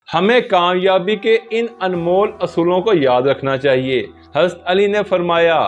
ہمیں کامیابی کے ان انمول اصولوں کو یاد رکھنا چاہیے۔ حضرت علی نے فرمایا،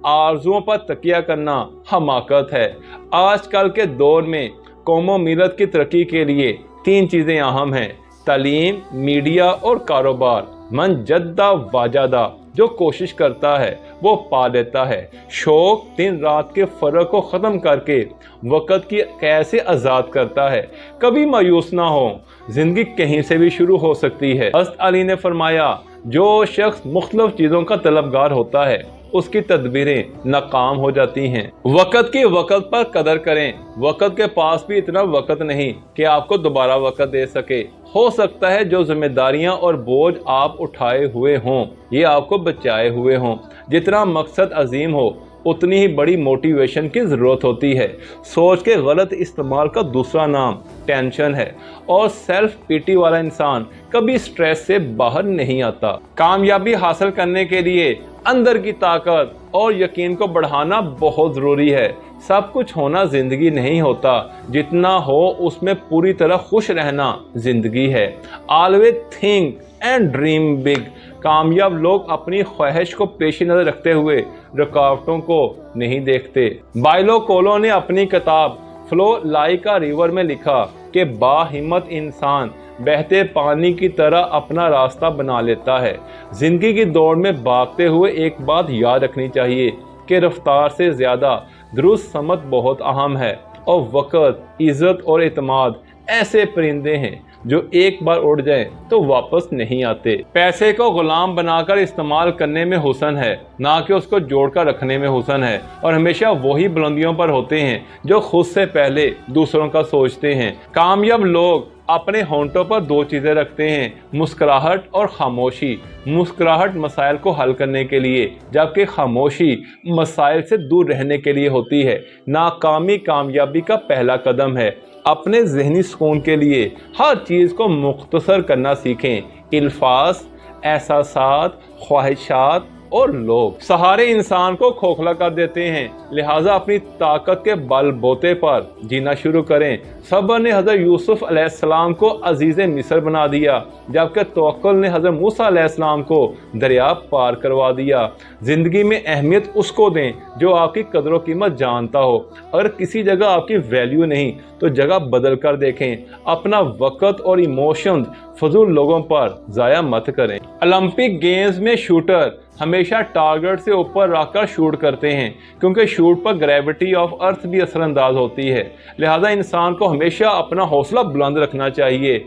آرزوؤں پر تکیہ کرنا حماقت ہے۔ آج کل کے دور میں قوم و ملت کی ترقی کے لیے 3 چیزیں اہم ہیں: تعلیم، میڈیا اور کاروبار۔ من جدہ واجدہ، جو کوشش کرتا ہے وہ پا لیتا ہے۔ شوق دن رات کے فرق کو ختم کر کے وقت کی کیسے آزاد کرتا ہے۔ کبھی مایوس نہ ہو، زندگی کہیں سے بھی شروع ہو سکتی ہے۔ حضرت علی نے فرمایا، جو شخص مختلف چیزوں کا طلبگار ہوتا ہے اس کی تدبیریں ناکام ہو جاتی ہیں۔ وقت کی وقت پر قدر کریں۔ وقت کے پاس بھی اتنا وقت نہیں کہ آپ کو دوبارہ وقت دے سکے۔ ہو سکتا ہے جو ذمہ داریاں اور بوجھ آپ اٹھائے ہوئے ہوں یہ آپ کو بچائے ہوئے ہوں۔ جتنا مقصد عظیم ہو اتنی ہی بڑی موٹیویشن کی ضرورت ہوتی ہے۔ سوچ کے غلط استعمال کا دوسرا نام ٹینشن ہے، اور سیلف پیٹی والا انسان کبھی سٹریس سے باہر نہیں آتا۔ کامیابی حاصل کرنے کے لیے اندر کی طاقت اور یقین کو بڑھانا بہت ضروری ہے۔ سب کچھ ہونا زندگی نہیں ہوتا، جتنا ہو اس میں پوری طرح خوش رہنا زندگی ہے۔ Always think and dream big. کامیاب لوگ اپنی خواہش کو پیش نظر رکھتے ہوئے رکاوٹوں کو نہیں دیکھتے۔ بائلو کولو نے اپنی کتاب فلو لائک اے ریور میں لکھا کہ باہمت انسان بہتے پانی کی طرح اپنا راستہ بنا لیتا ہے۔ زندگی کی دوڑ میں بھاگتے ہوئے ایک بات یاد رکھنی چاہیے کہ رفتار سے زیادہ درست سمت بہت اہم ہے، اور وقت، عزت اور اعتماد ایسے پرندے ہیں جو ایک بار اڑ جائیں تو واپس نہیں آتے۔ پیسے کو غلام بنا کر استعمال کرنے میں حسن ہے، نہ کہ اس کو جوڑ کر رکھنے میں حسن ہے، اور ہمیشہ وہی بلندیوں پر ہوتے ہیں جو خود سے پہلے دوسروں کا سوچتے ہیں۔ کامیاب لوگ اپنے ہونٹوں پر 2 چیزیں رکھتے ہیں: مسکراہٹ اور خاموشی۔ مسکراہٹ مسائل کو حل کرنے کے لیے، جبکہ خاموشی مسائل سے دور رہنے کے لیے ہوتی ہے۔ ناکامی کامیابی کا پہلا قدم ہے۔ اپنے ذہنی سکون کے لیے ہر چیز کو مختصر کرنا سیکھیں۔ الفاظ، احساسات، خواہشات اور لوگ سہارے انسان کو کھوکھلا کر دیتے ہیں، لہٰذا اپنی طاقت کے بل بوتے پر جینا شروع کریں۔ صبر نے حضرت یوسف علیہ السلام کو عزیز مصر بنا دیا، جبکہ توکل نے حضرت موسیٰ علیہ السلام کو دریا پار کروا دیا۔ زندگی میں اہمیت اس کو دیں جو آپ کی قدر و قیمت جانتا ہو۔ اگر کسی جگہ آپ کی ویلیو نہیں تو جگہ بدل کر دیکھیں۔ اپنا وقت اور ایموشنز فضول لوگوں پر ضائع مت کریں۔ اولمپک گیمز میں شوٹر ہمیشہ ٹارگٹ سے اوپر رکھ کر شوٹ کرتے ہیں، کیونکہ shoot per gravity of earth بھی اثر انداز ہوتی ہے۔ لہذا انسان کو ہمیشہ اپنا حوصلہ بلند رکھنا چاہیے۔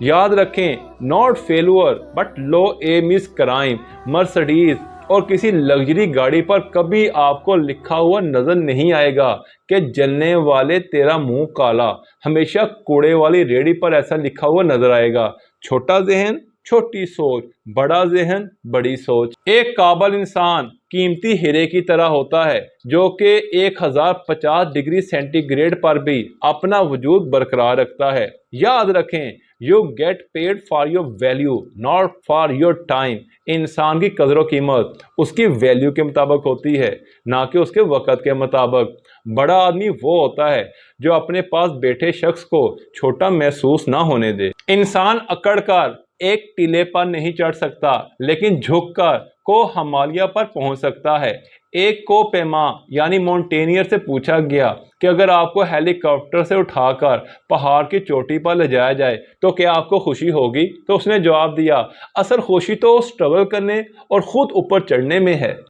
یاد رکھیں، not failure but low aim is crime. Mercedes اور کسی لگژری گاڑی پر کبھی آپ کو لکھا ہوا نظر نہیں آئے گا کہ جلنے والے تیرا منہ کالا۔ ہمیشہ کوڑے والی ریڑھی پر ایسا لکھا ہوا نظر آئے گا: چھوٹا ذہن چھوٹی سوچ، بڑا ذہن بڑی سوچ۔ ایک قابل انسان قیمتی ہیرے کی طرح ہوتا ہے جو کہ 1050 ڈگری سینٹی گریڈ پر بھی اپنا وجود برقرار رکھتا ہے۔ یاد رکھیں، you get paid for your value not for your time. انسان کی قدر و قیمت اس کی ویلیو کے مطابق ہوتی ہے، نہ کہ اس کے وقت کے مطابق۔ بڑا آدمی وہ ہوتا ہے جو اپنے پاس بیٹھے شخص کو چھوٹا محسوس نہ ہونے دے۔ انسان اکڑ کر ایک ٹیلے پر نہیں چڑھ سکتا، لیکن جھک کر کو ہمالیہ پر پہنچ سکتا ہے۔ ایک کو پیما یعنی ماؤنٹینئر سے پوچھا گیا کہ اگر آپ کو ہیلی کاپٹر سے اٹھا کر پہاڑ کی چوٹی پر لے جایا جائے تو کیا آپ کو خوشی ہوگی؟ تو اس نے جواب دیا، اصل خوشی تو اسٹرگل کرنے اور خود اوپر چڑھنے میں ہے۔